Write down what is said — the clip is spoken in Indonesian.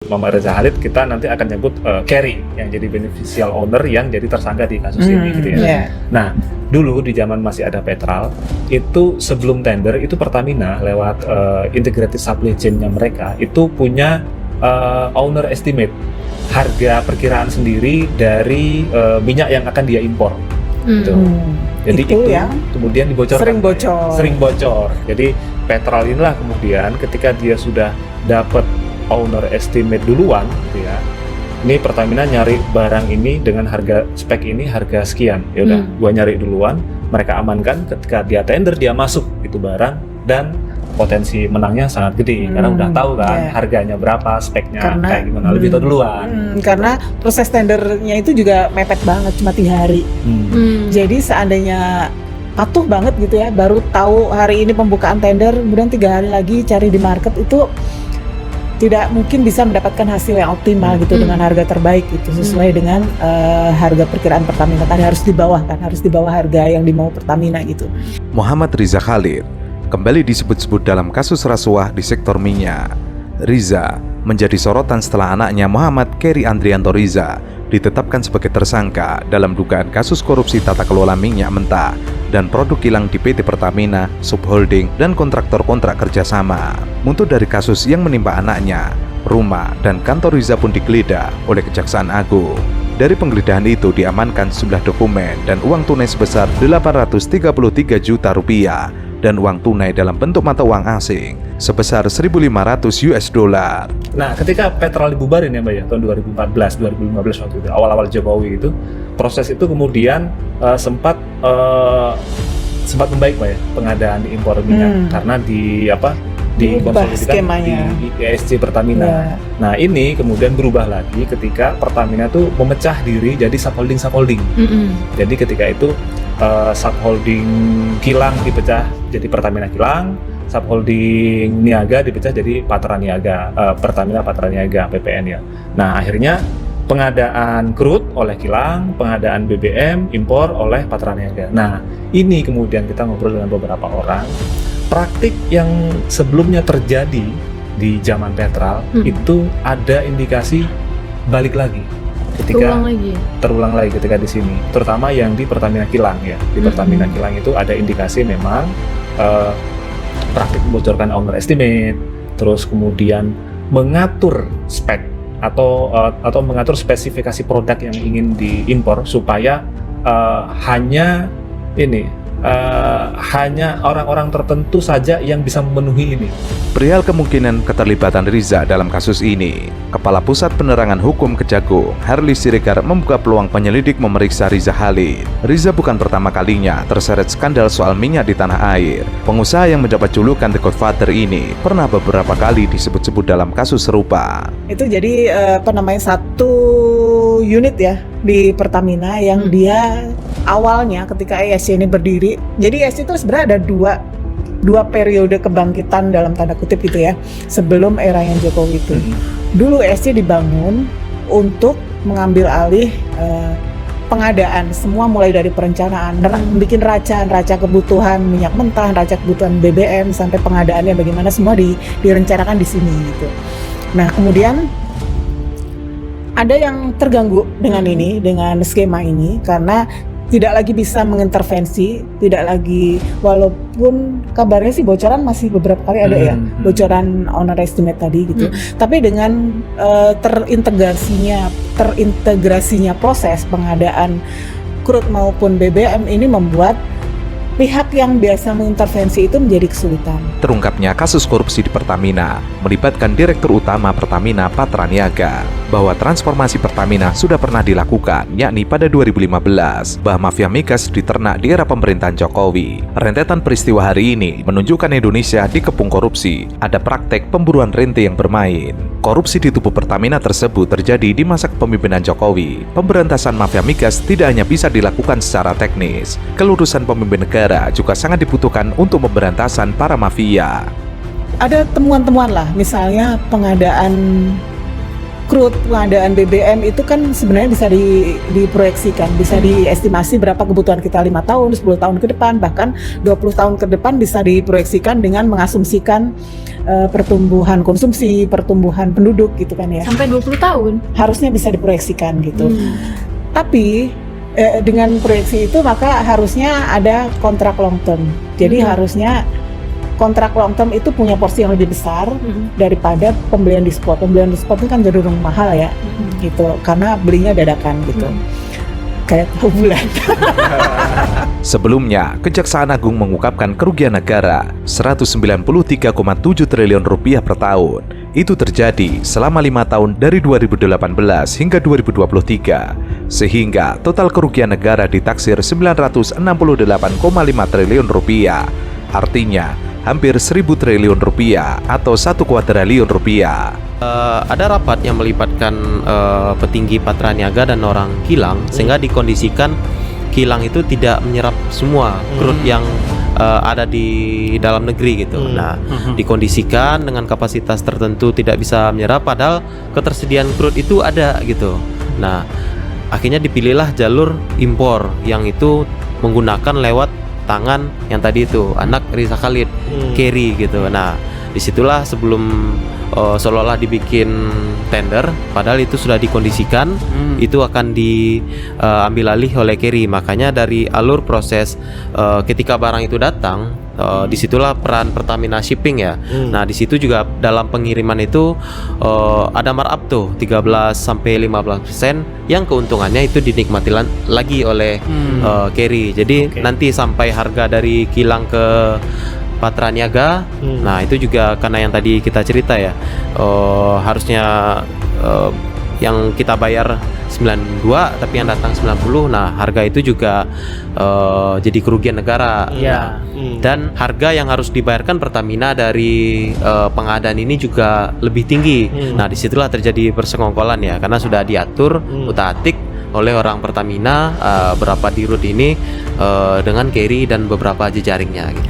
Muhammad Reza Khalid, kita nanti akan nyebut Carry yang jadi beneficial owner yang jadi tersangka di kasus ini gitu ya. Yeah. Nah, dulu di zaman masih ada Petral, itu sebelum tender itu Pertamina lewat integrated supply chain-nya mereka itu punya owner estimate, harga perkiraan sendiri dari minyak yang akan dia impor. Gitu. Jadi itu yang kemudian dibocorkan. Sering bocor. Jadi Petral inilah kemudian ketika dia sudah dapat owner estimate duluan, gitu ya. Ini Pertamina nyari barang ini dengan harga spek ini harga sekian. Ya udah, gua nyari duluan, mereka amankan. Ketika dia tender dia masuk itu barang dan potensi menangnya sangat gede karena udah tahu kan harganya berapa, speknya kayak gimana, lebih tahu duluan. Karena proses tendernya itu juga mepet banget, cuma 3 hari. Jadi seandainya patuh banget gitu ya, baru tahu hari ini pembukaan tender, kemudian 3 hari lagi cari di market, itu tidak mungkin bisa mendapatkan hasil yang optimal gitu dengan harga terbaik gitu, sesuai dengan harga perkiraan Pertamina tadi, harus di bawah harga yang dimau Pertamina gitu. Muhammad Reza Khalid kembali disebut-sebut dalam kasus rasuah di sektor minyak. Riza menjadi sorotan setelah anaknya Muhammad Carry Andrianto Riza ditetapkan sebagai tersangka dalam dugaan kasus korupsi tata kelola minyak mentah dan produk kilang di PT Pertamina, subholding, dan kontraktor-kontrak kerjasama. Untuk dari kasus yang menimpa anaknya, rumah dan kantor Riza pun digeledah oleh Kejaksaan Agung. Dari penggeledahan itu diamankan sejumlah dokumen dan uang tunai sebesar 833 juta rupiah dan uang tunai dalam bentuk mata uang asing sebesar 1.500 US dollar. Nah, ketika Petral dibubarin ya Mbak ya, tahun 2014, 2015 waktu itu, awal-awal Jokowi itu, proses itu kemudian sempat membaik Mbak ya, pengadaan impor minyak karena dikonsolidasikan di ESG Pertamina. Nah, ini kemudian berubah lagi ketika Pertamina tuh memecah diri jadi subholding. Jadi ketika itu subholding Kilang dipecah jadi Pertamina Kilang, subholding Niaga dipecah jadi Patra Niaga, Pertamina Patra Niaga PPN ya. Nah, akhirnya pengadaan crude oleh Kilang, pengadaan BBM impor oleh Patra Niaga. Nah, ini kemudian kita ngobrol dengan beberapa orang, praktik yang sebelumnya terjadi di zaman Petral itu ada indikasi balik lagi. Terulang lagi ketika di sini, terutama yang di Pertamina Kilang ya. Di Pertamina Kilang itu ada indikasi memang praktik membocorkan owner estimate, terus kemudian mengatur spek atau mengatur spesifikasi produk yang ingin diimpor supaya hanya orang-orang tertentu saja yang bisa memenuhi ini. Perihal kemungkinan keterlibatan Riza dalam kasus ini, Kepala Pusat Penerangan Hukum Kejagung, Harli Siregar, membuka peluang penyelidik memeriksa Riza Khalid. Riza bukan pertama kalinya terseret skandal soal minyak di tanah air. Pengusaha yang mendapat julukan The Godfather ini pernah beberapa kali disebut-sebut dalam kasus serupa. Itu jadi satu unit ya di Pertamina yang dia awalnya ketika ESC ini berdiri. Jadi ESC itu sebenarnya ada dua periode kebangkitan dalam tanda kutip gitu ya, sebelum eranya Jokowi itu. Dulu ESC dibangun untuk mengambil alih pengadaan semua, mulai dari perencanaan, bikin raca kebutuhan minyak mentah, raca kebutuhan BBM, sampai pengadaannya bagaimana, semua direncanakan di sini gitu. Nah, kemudian ada yang terganggu dengan skema ini karena tidak lagi bisa mengintervensi, tidak lagi, walaupun kabarnya sih bocoran masih beberapa kali ada ya, bocoran owner estimate tadi gitu. Tapi dengan terintegrasinya proses pengadaan crude maupun BBM ini membuat pihak yang biasa mengintervensi itu menjadi kesulitan. Terungkapnya kasus korupsi di Pertamina melibatkan Direktur Utama Pertamina Patra Niaga, bahwa transformasi Pertamina sudah pernah dilakukan, yakni pada 2015, bahwa mafia migas diternak di era pemerintahan Jokowi. Rentetan peristiwa hari ini menunjukkan Indonesia dikepung korupsi, ada praktek pemburuan rente yang bermain. Korupsi di tubuh Pertamina tersebut terjadi di masa kepemimpinan Jokowi. Pemberantasan mafia migas tidak hanya bisa dilakukan secara teknis, kelurusan pemimpin negara juga sangat dibutuhkan untuk pemberantasan para mafia. Ada temuan-temuan lah, misalnya pengadaan crude, pengadaan BBM itu kan sebenarnya bisa diproyeksikan, bisa diestimasi berapa kebutuhan kita 5 tahun, 10 tahun ke depan, bahkan 20 tahun ke depan bisa diproyeksikan dengan mengasumsikan pertumbuhan konsumsi, pertumbuhan penduduk gitu kan ya. Sampai 20 tahun? Harusnya bisa diproyeksikan gitu. Tapi dengan proyeksi itu maka harusnya ada kontrak long term. Jadi harusnya kontrak long term itu punya porsi yang lebih besar daripada pembelian di spot. Pembelian di spot itu kan cenderung mahal ya, gitu, karena belinya dadakan gitu, kayak tahu bulan. Sebelumnya, Kejaksaan Agung mengungkapkan kerugian negara 193,7 triliun rupiah per tahun. Itu terjadi selama 5 tahun dari 2018 hingga 2023, sehingga total kerugian negara ditaksir 968,5 triliun rupiah. Artinya, hampir 1.000 triliun rupiah atau 1 kuadriliun rupiah. Ada rapat yang melibatkan petinggi Patraniaga dan orang kilang, sehingga dikondisikan kilang itu tidak menyerap semua crude yang ada di dalam negeri gitu. Nah, dikondisikan dengan kapasitas tertentu tidak bisa menyerap, padahal ketersediaan crude itu ada gitu. Nah, akhirnya dipilihlah jalur impor yang itu menggunakan lewat tangan yang tadi itu anak Riza Khalid, Kerry gitu. Nah, disitulah sebelum seolah-olah dibikin tender, padahal itu sudah dikondisikan itu akan diambil alih oleh Kerry. Makanya dari alur proses ketika barang itu datang, disitulah peran Pertamina Shipping ya. Nah, disitu juga dalam pengiriman itu ada markup tuh 13-15% yang keuntungannya itu dinikmati lagi oleh Kerry. Jadi nanti sampai harga dari kilang ke Patraniaga, nah itu juga karena yang tadi kita cerita ya, harusnya yang kita bayar 92 tapi yang datang 90. Nah, harga itu juga jadi kerugian negara. Nah, dan harga yang harus dibayarkan Pertamina dari pengadaan ini juga lebih tinggi. Nah, disitulah terjadi persekongkolan ya, karena sudah diatur utak-atik oleh orang Pertamina berapa di route ini dengan Kerry dan beberapa jejaringnya gitu.